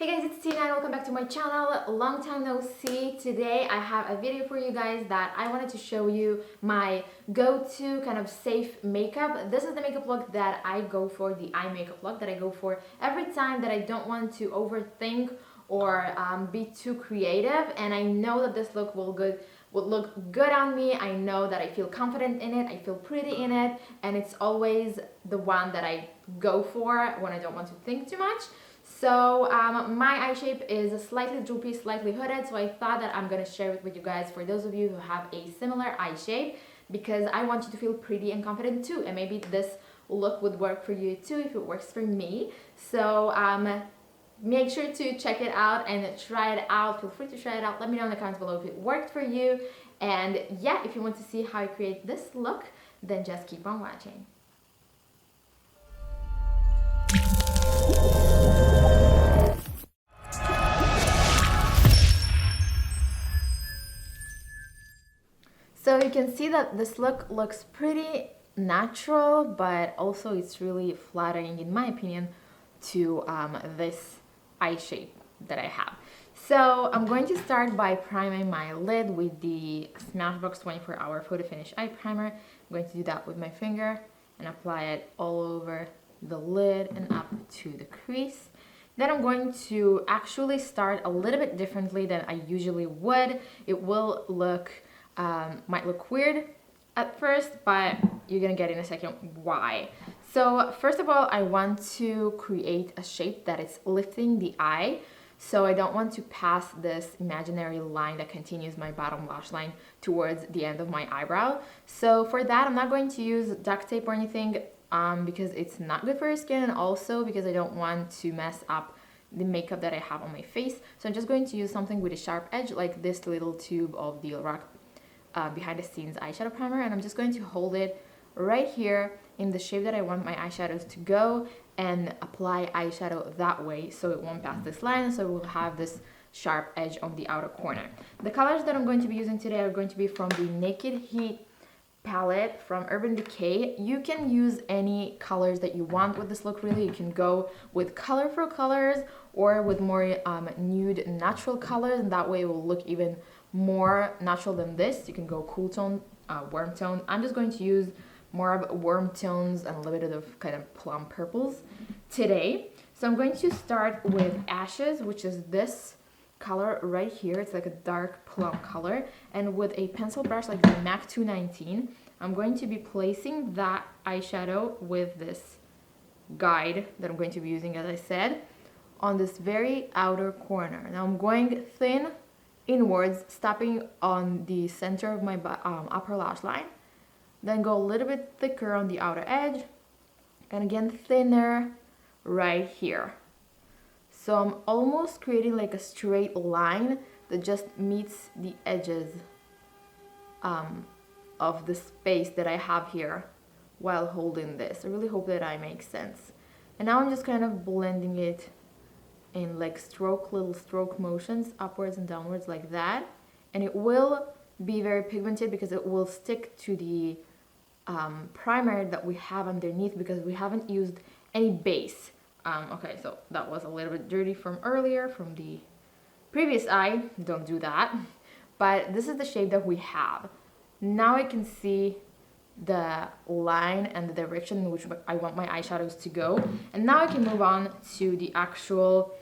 Hey guys, it's Tina and welcome back to my channel. Long time no see. Today I have a video for you guys that I wanted to show you my go-to kind of safe makeup. This is the makeup look that I go for, the eye makeup look that I go for every time that I don't want to overthink or be too creative, and I know that this look will look good on me. I know that I feel confident in it, I feel pretty in it, and it's always the one that I go for when I don't want to think too much. So my eye shape is slightly droopy, slightly hooded, so I thought that I'm gonna share it with you guys for those of you who have a similar eye shape, because I want you to feel pretty and confident too, and maybe this look would work for you too if it works for me. So make sure to check it out and try it out. Feel free to try it out. Let me know in the comments below if it worked for you. And yeah, if you want to see how I create this look, then just keep on watching. So you can see that this look looks pretty natural, but also it's really flattering, in my opinion, to this eye shape that I have. So I'm going to start by priming my lid with the Smashbox 24 Hour Photo Finish Eye Primer. I'm going to do that with my finger and apply it all over the lid and up to the crease. Then I'm going to actually start a little bit differently than I usually would. It will look might look weird at first, but you're gonna get in a second why. So first of all, I want to create a shape that is lifting the eye, so I don't want to pass this imaginary line that continues my bottom lash line towards the end of my eyebrow. So for that, I'm not going to use duct tape or anything because it's not good for your skin, and also because I don't want to mess up the makeup that I have on my face. So I'm just going to use something with a sharp edge, like this little tube of the Rock behind the scenes eyeshadow primer, and I'm just going to hold it right here in the shape that I want my eyeshadows to go and apply eyeshadow that way, so it won't pass this line, so we'll have this sharp edge on the outer corner. The colors that I'm going to be using today are going to be from the Naked Heat palette from Urban Decay. You can use any colors that you want with this look, really. You can go with colorful colors or with more nude natural colors, and that way it will look even more natural than this. You can go cool tone, warm tone. I'm just going to use more of warm tones and a little bit of kind of plum purples today. So I'm going to start with Ashes, which is this color right here. It's like a dark plum color, and with a pencil brush like the MAC 219, I'm going to be placing that eyeshadow with this guide that I'm going to be using, as I said, on this very outer corner. Now I'm going thin inwards, stopping on the center of my upper lash line, then go a little bit thicker on the outer edge, and again thinner right here. So I'm almost creating like a straight line that just meets the edges of the space that I have here while holding this. I really hope that I make sense. And now I'm just kind of blending it in like little stroke motions upwards and downwards like that, and it will be very pigmented because it will stick to the primer that we have underneath, because we haven't used any base. Okay, so that was a little bit dirty from earlier, from the previous eye. Don't do that. But this is the shape that we have. Now I can see the line and the direction in which I want my eyeshadows to go, and now I can move on to the actual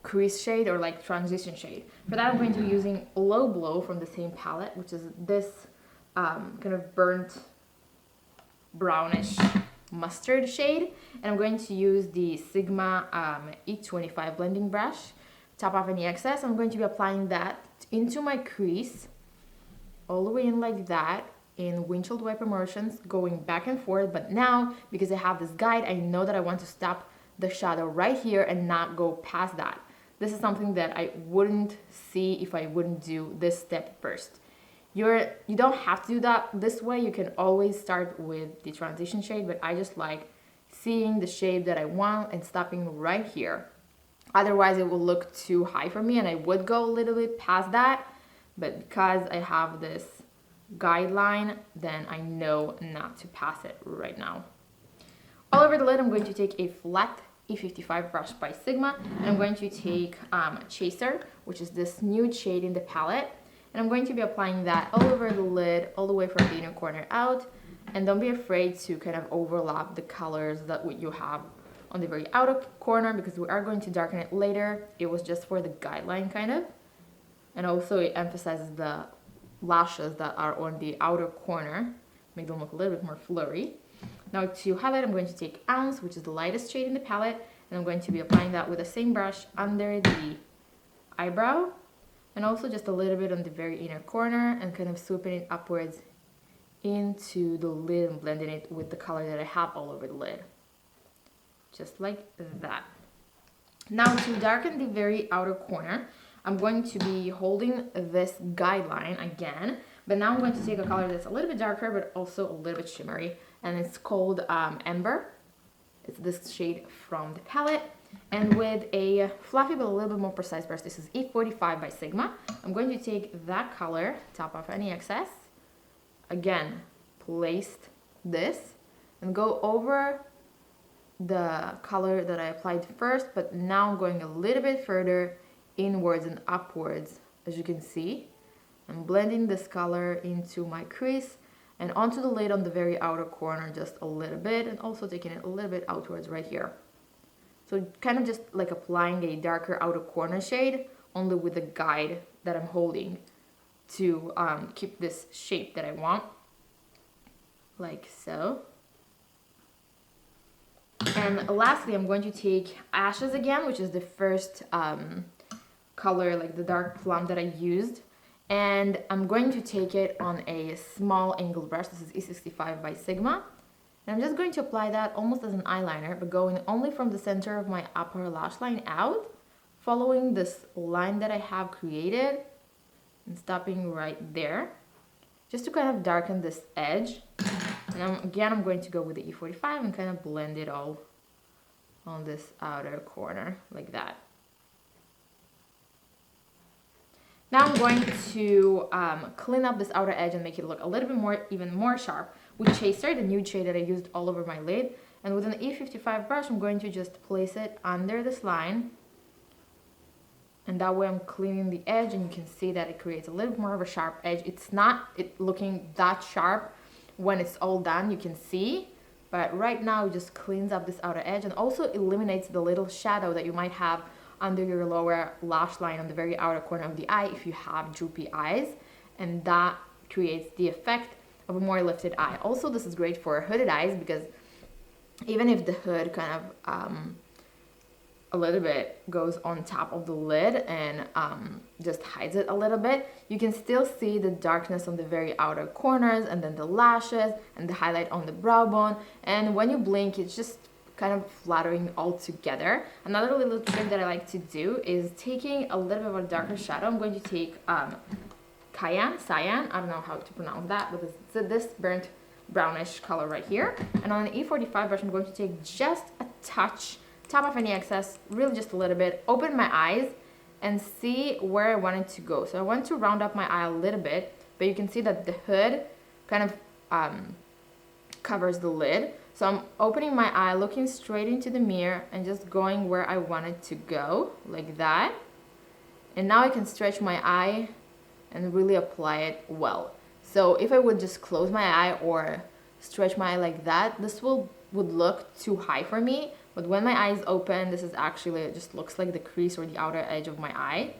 crease shade, or like transition shade. For that, I'm going to be using Low Blow from the same palette, which is this kind of burnt brownish mustard shade, and I'm going to use the Sigma E25 blending brush, top off any excess. I'm going to be applying that into my crease all the way in like that, in windshield wiper motions, going back and forth. But now, because I have this guide, I know that I want to stop the shadow right here and not go past that. This is something that I wouldn't see if I wouldn't do this step first. You don't have to do that this way. You can always start with the transition shade, but I just like seeing the shade that I want and stopping right here. Otherwise, it will look too high for me, and I would go a little bit past that. But because I have this guideline, then I know not to pass it right now. All over the lid, I'm going to take a flat E55 brush by Sigma, and I'm going to take Chaser, which is this nude shade in the palette, and I'm going to be applying that all over the lid, all the way from the inner corner out. And don't be afraid to kind of overlap the colors that you have on the very outer corner, because we are going to darken it later. It was just for the guideline kind of. And also it emphasizes the lashes that are on the outer corner, make them look a little bit more flurry. Now to highlight, I'm going to take Ounce, which is the lightest shade in the palette, and I'm going to be applying that with the same brush under the eyebrow, and also just a little bit on the very inner corner, and kind of swooping it upwards into the lid and blending it with the color that I have all over the lid. Just like that. Now to darken the very outer corner, I'm going to be holding this guideline again, but now I'm going to take a color that's a little bit darker but also a little bit shimmery, and it's called Ember. It's this shade from the palette, and with a fluffy but a little bit more precise brush, this is E45 by Sigma, I'm going to take that color, top off any excess, again placed this, and go over the color that I applied first, but now I'm going a little bit further inwards and upwards. As you can see, I'm blending this color into my crease and onto the lid on the very outer corner just a little bit, and also taking it a little bit outwards right here. So kind of just like applying a darker outer corner shade, only with the guide that I'm holding to keep this shape that I want, like so. And lastly, I'm going to take Ashes again, which is the first color, like the dark plum that I used, and I'm going to take it on a small angled brush. This is E65 by Sigma, and I'm just going to apply that almost as an eyeliner, but going only from the center of my upper lash line out, following this line that I have created and stopping right there, just to kind of darken this edge. And I'm going to go with the E45 and kind of blend it all on this outer corner like that. Now I'm going to clean up this outer edge and make it look a little bit more, even more sharp with Chaser, the nude shade that I used all over my lid. And with an E55 brush, I'm going to just place it under this line. And that way I'm cleaning the edge, and you can see that it creates a little bit more of a sharp edge. It's not looking that sharp when it's all done, you can see. But right now it just cleans up this outer edge and also eliminates the little shadow that you might have under your lower lash line on the very outer corner of the eye if you have droopy eyes, and that creates the effect of a more lifted eye. Also, this is great for hooded eyes, because even if the hood kind of a little bit goes on top of the lid and just hides it a little bit, you can still see the darkness on the very outer corners, and then the lashes and the highlight on the brow bone, and when you blink it's just kind of flattering all together. Another little trick that I like to do is taking a little bit of a darker shadow. I'm going to take Cyan, I don't know how to pronounce that, but it's this burnt brownish color right here, and on an E45 brush I'm going to take just a touch, top off any excess, really just a little bit, open my eyes and see where I want it to go. So I want to round up my eye a little bit, but you can see that the hood kind of covers the lid. So I'm opening my eye, looking straight into the mirror and just going where I want it to go, like that. And now I can stretch my eye and really apply it well. So if I would just close my eye or stretch my eye like that, this would look too high for me. But when my eye is open, this is actually, it just looks like the crease or the outer edge of my eye.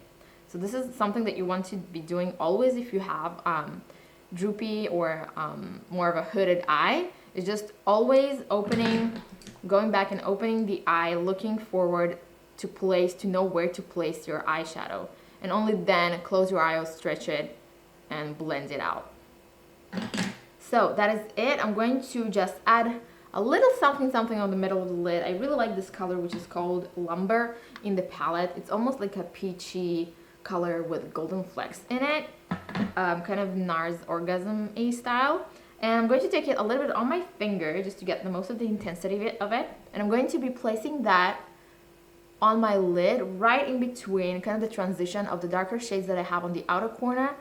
So this is something that you want to be doing always if you have droopy or more of a hooded eye. It's just always opening, going back and opening the eye, looking forward to know where to place your eyeshadow. And only then close your eye or stretch it and blend it out. So that is it. I'm going to just add a little something on the middle of the lid. I really like this color, which is called Lumber in the palette. It's almost like a peachy color with golden flecks in it, kind of NARS Orgasm-y style. And I'm going to take it a little bit on my finger just to get the most of the intensity of it. And I'm going to be placing that on my lid right in between kind of the transition of the darker shades that I have on the outer corner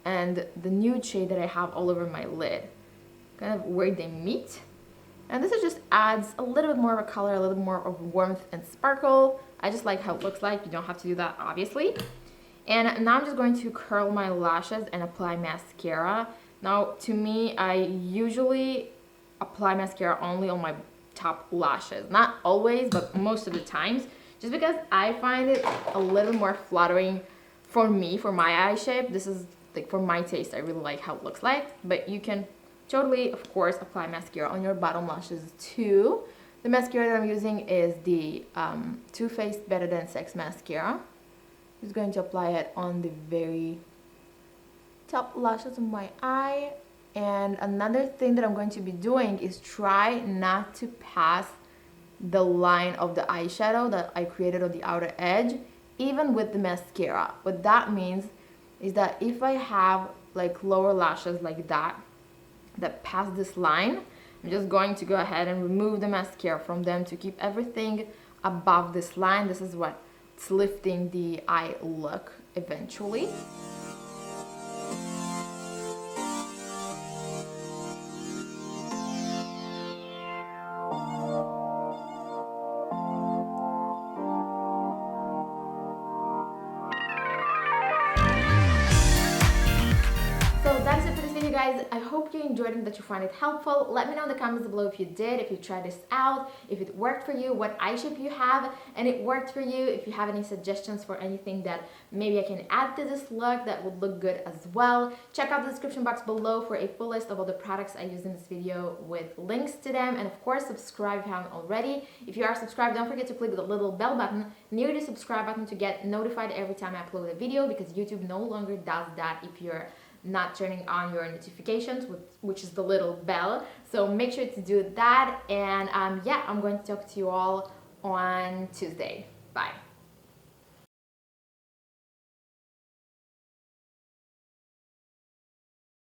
and the nude shade that I have all over my lid. Kind of where they meet. And this just adds a little bit more of a color, a little bit more of warmth and sparkle. I just like how it looks like. You don't have to do that, obviously. And now I'm just going to curl my lashes and apply mascara. Now, to me, I usually apply mascara only on my top lashes. Not always, but most of the times. Just because I find it a little more flattering for me, for my eye shape. This is like for my taste. I really like how it looks like. But you can totally, of course, apply mascara on your bottom lashes too. The mascara that I'm using is the Too Faced Better Than Sex mascara. I'm just going to apply it on the very top lashes of my eye. And another thing that I'm going to be doing is try not to pass the line of the eyeshadow that I created on the outer edge, even with the mascara. What that means is that if I have like lower lashes like that pass this line, I'm just going to go ahead and remove the mascara from them to keep everything above this line. This is what's lifting the eye look eventually. So that's it for this video, guys. I hope you enjoyed it, that you find it helpful. Let me know in the comments below if you did, if you tried this out, if it worked for you, what eye shape you have, and it worked for you. If you have any suggestions for anything that maybe I can add to this look that would look good as well. Check out the description box below for a full list of all the products I used in this video with links to them. And of course, subscribe if you haven't already. If you are subscribed, don't forget to click the little bell button near the subscribe button to get notified every time I upload a video, because YouTube no longer does that if you're not turning on your notifications, which is the little bell. So make sure to do that. And yeah, I'm going to talk to you all on Tuesday. Bye.